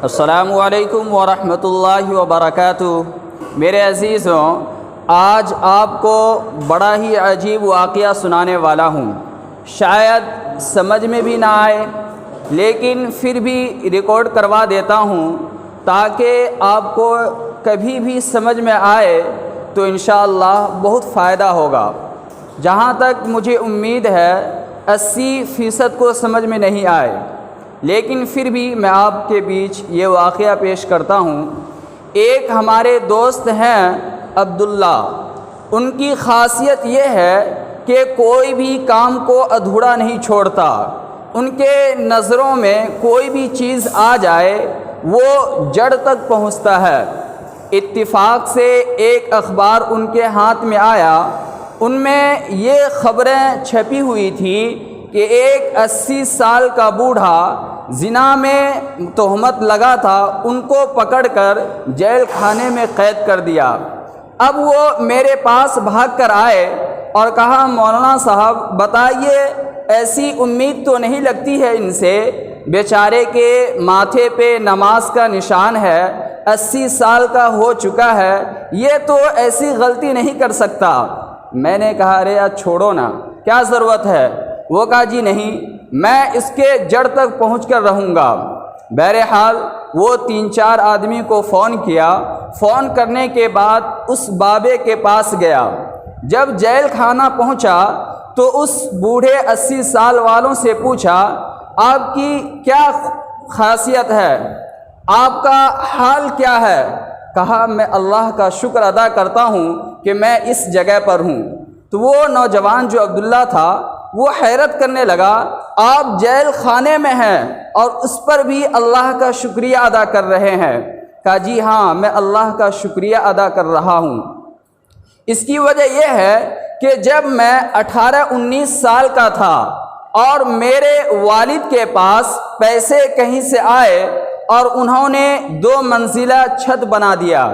السلام علیکم ورحمۃ اللہ وبرکاتہ۔ میرے عزیزوں، آج آپ کو بڑا ہی عجیب واقعہ سنانے والا ہوں۔ شاید سمجھ میں بھی نہ آئے، لیکن پھر بھی ریکارڈ کروا دیتا ہوں تاکہ آپ کو کبھی بھی سمجھ میں آئے تو انشاءاللہ بہت فائدہ ہوگا۔ جہاں تک مجھے امید ہے 80% کو سمجھ میں نہیں آئے، لیکن پھر بھی میں آپ کے بیچ یہ واقعہ پیش کرتا ہوں۔ ایک ہمارے دوست ہیں عبداللہ، ان کی خاصیت یہ ہے کہ کوئی بھی کام کو ادھورا نہیں چھوڑتا۔ ان کے نظروں میں کوئی بھی چیز آ جائے وہ جڑ تک پہنچتا ہے۔ اتفاق سے ایک اخبار ان کے ہاتھ میں آیا، ان میں یہ خبریں چھپی ہوئی تھی کہ ایک 80 سال کا بوڑھا زنا میں تہمت لگا تھا، ان کو پکڑ کر جیل خانے میں قید کر دیا۔ اب وہ میرے پاس بھاگ کر آئے اور کہا، مولانا صاحب بتائیے، ایسی امید تو نہیں لگتی ہے ان سے؟ بیچارے کے ماتھے پہ نماز کا نشان ہے، 80 سال کا ہو چکا ہے، یہ تو ایسی غلطی نہیں کر سکتا۔ میں نے کہا، ارے یار چھوڑو نا، کیا ضرورت ہے؟ وہ کہا، جی نہیں، میں اس کے جڑ تک پہنچ کر رہوں گا۔ بہرحال وہ 3-4 آدمی کو فون کیا۔ فون کرنے کے بعد اس بابے کے پاس گیا۔ جب جیل خانہ پہنچا تو اس بوڑھے 80 سال والوں سے پوچھا، آپ کی کیا خاصیت ہے؟ آپ کا حال کیا ہے؟ کہا، میں اللہ کا شکر ادا کرتا ہوں کہ میں اس جگہ پر ہوں۔ تو وہ نوجوان جو عبداللہ تھا وہ حیرت کرنے لگا، آپ جیل خانے میں ہیں اور اس پر بھی اللہ کا شکریہ ادا کر رہے ہیں؟ کہا، جی ہاں، میں اللہ کا شکریہ ادا کر رہا ہوں۔ اس کی وجہ یہ ہے کہ جب میں 18-19 سال کا تھا اور میرے والد کے پاس پیسے کہیں سے آئے اور انہوں نے 2 منزلہ چھت بنا دیا،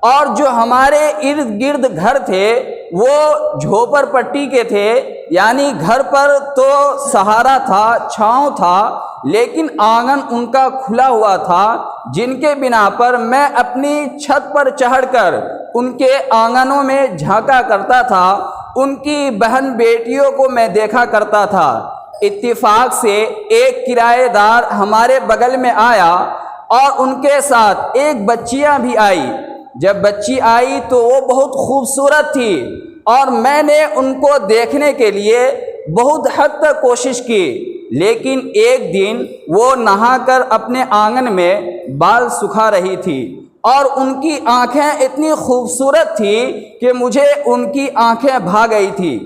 اور جو ہمارے ارد گرد گھر تھے وہ جھوپڑ پٹی کے تھے، یعنی گھر پر تو سہارا تھا، چھاؤں تھا، لیکن آنگن ان کا کھلا ہوا تھا، جن کے بنا پر میں اپنی چھت پر چڑھ کر ان کے آنگنوں میں جھانکا کرتا تھا، ان کی بہن بیٹیوں کو میں دیکھا کرتا تھا۔ اتفاق سے ایک کرایہ دار ہمارے بغل میں آیا اور ان کے ساتھ ایک بچیاں بھی آئی۔ جب بچی آئی تو وہ بہت خوبصورت تھی اور میں نے ان کو دیکھنے کے لیے بہت حد تک کوشش کی، لیکن ایک دن وہ نہا کر اپنے آنگن میں بال سکھا رہی تھی اور ان کی آنکھیں اتنی خوبصورت تھی کہ مجھے ان کی آنکھیں بھا گئی تھی۔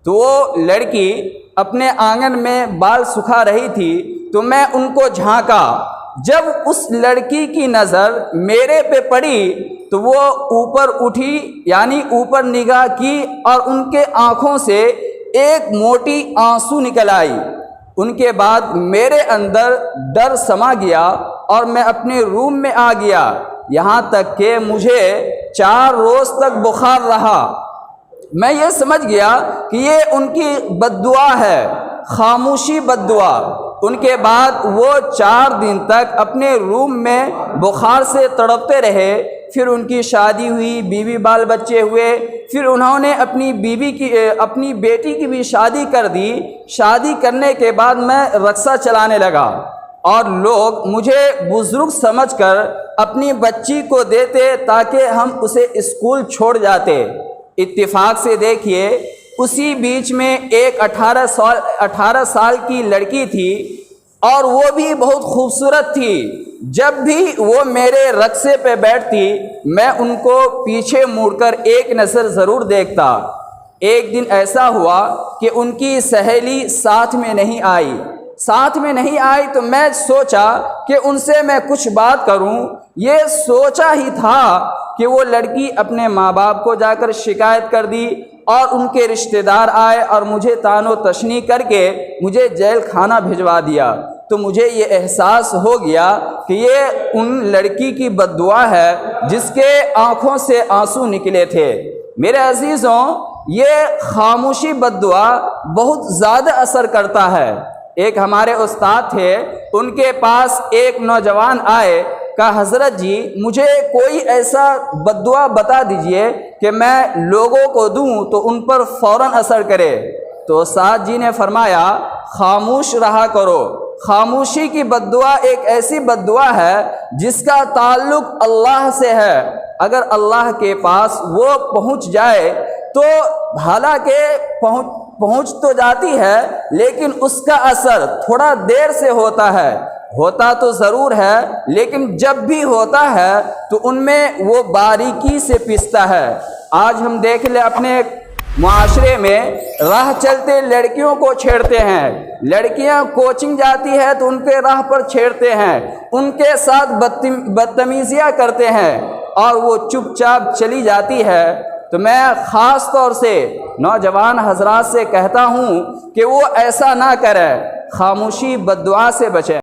تو وہ لڑکی اپنے آنگن میں بال سکھا رہی تھی تو میں ان کو جھانکا۔ جب اس لڑکی کی نظر میرے پہ پڑی تو وہ اوپر اٹھی، یعنی اوپر نگاہ کی، اور ان کے آنکھوں سے ایک موٹی آنسو نکل آئی۔ ان کے بعد میرے اندر ڈر سما گیا اور میں اپنے روم میں آ گیا، یہاں تک کہ مجھے 4 روز تک بخار رہا۔ میں یہ سمجھ گیا کہ یہ ان کی بد دعا ہے، خاموشی بد دعا۔ ان کے بعد وہ 4 دن تک اپنے روم میں بخار سے تڑپتے رہے۔ پھر ان کی شادی ہوئی، بیوی بال بچے ہوئے، پھر انہوں نے اپنی بیٹی کی بھی شادی کر دی۔ شادی کرنے کے بعد میں رکشہ چلانے لگا اور لوگ مجھے بزرگ سمجھ کر اپنی بچی کو دیتے تاکہ ہم اسے اسکول چھوڑ جاتے۔ اتفاق سے دیکھیے، اسی بیچ میں ایک 18 سال کی لڑکی تھی اور وہ بھی بہت خوبصورت تھی۔ جب بھی وہ میرے رکشے پہ بیٹھتی میں ان کو پیچھے مڑ کر ایک نظر ضرور دیکھتا۔ ایک دن ایسا ہوا کہ ان کی سہیلی ساتھ میں نہیں آئی تو میں سوچا کہ ان سے میں کچھ بات کروں۔ یہ سوچا ہی تھا کہ وہ لڑکی اپنے ماں باپ کو جا کر شکایت کر دی اور ان کے رشتہ دار آئے اور مجھے طعن و تشنیع کر کے مجھے جیل خانہ بھجوا دیا۔ تو مجھے یہ احساس ہو گیا کہ یہ ان لڑکی کی بد دعا ہے جس کے آنکھوں سے آنسو نکلے تھے۔ میرے عزیزوں، یہ خاموشی بد دعا بہت زیادہ اثر کرتا ہے۔ ایک ہمارے استاد تھے، ان کے پاس ایک نوجوان آئے، کہا حضرت جی مجھے کوئی ایسا بد دعا بتا دیجئے کہ میں لوگوں کو دوں تو ان پر فوراً اثر کرے۔ تو استاد جی نے فرمایا خاموش رہا کرو، خاموشی کی بد دعا ایک ایسی بد دعا ہے جس کا تعلق اللہ سے ہے، اگر اللہ کے پاس وہ پہنچ جائے تو حالانکہ پہنچ تو جاتی ہے لیکن اس کا اثر تھوڑا دیر سے ہوتا ہے، ہوتا تو ضرور ہے لیکن جب بھی ہوتا ہے تو ان میں وہ باریکی سے پستا ہے۔ آج ہم دیکھ لیں اپنے معاشرے میں راہ چلتے لڑکیوں کو چھیڑتے ہیں، لڑکیاں کوچنگ جاتی ہے تو ان کے راہ پر چھیڑتے ہیں، ان کے ساتھ بدتمیزیاں کرتے ہیں اور وہ چپ چاپ چلی جاتی ہے۔ تو میں خاص طور سے نوجوان حضرات سے کہتا ہوں کہ وہ ایسا نہ کریں، خاموشی بد دعا سے بچیں۔